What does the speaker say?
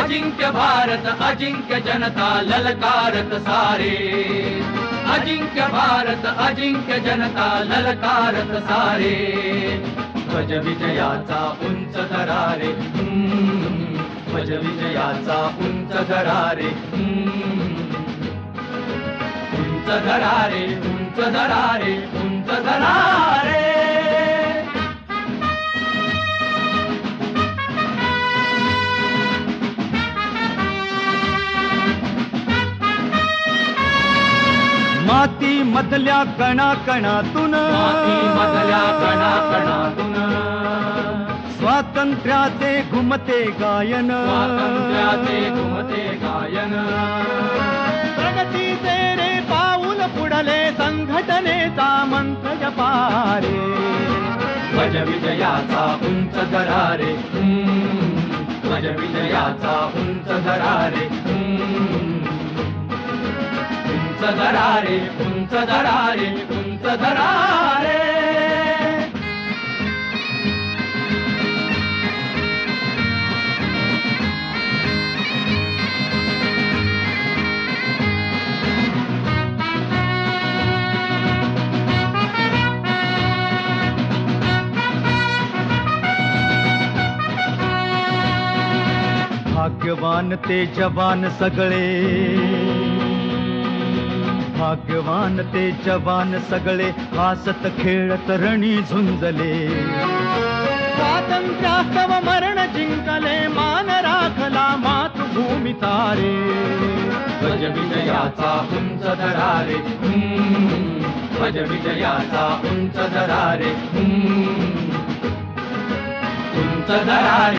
अजिंक्य भारत अजिंक्य जनता ललकारत सारे, अजिंक्य भारत अजिंक्य जनता ललकारत सारे, ध्वज विजयाचा उंच दरारे, ध्वज विजयाचा उंच दरारे, उंच दरारे, उंच दरारे, उंच दरारे। माती मधल्या कणाकणातून, माती मधल्या कणाकणातून, स्वातंत्र्याचे घुमते गायन, स्वातंत्र्याचे घुमते गायन, प्रगतीचे रे पाऊल पुढले संघटनेचा मंत्र जपारे, ध्वज विजयाचा उंच दरारे, ध्वज विजयाचा उंच दरारे, उंच दरारे, उंच दरारे, उंच दरारे। भाग्यवान ते जवान सगळे, भाग्यवान ते जवान सगळे, हासत खेळत रणी झुंजले, स्वातंत्र्यास्तव मरण जिंकले, मान राखला मातृभूमी तारे, ध्वज विजयाचा उंच दरारे, ध्वज विजयाचा उंच दरारे, उंच दरारे।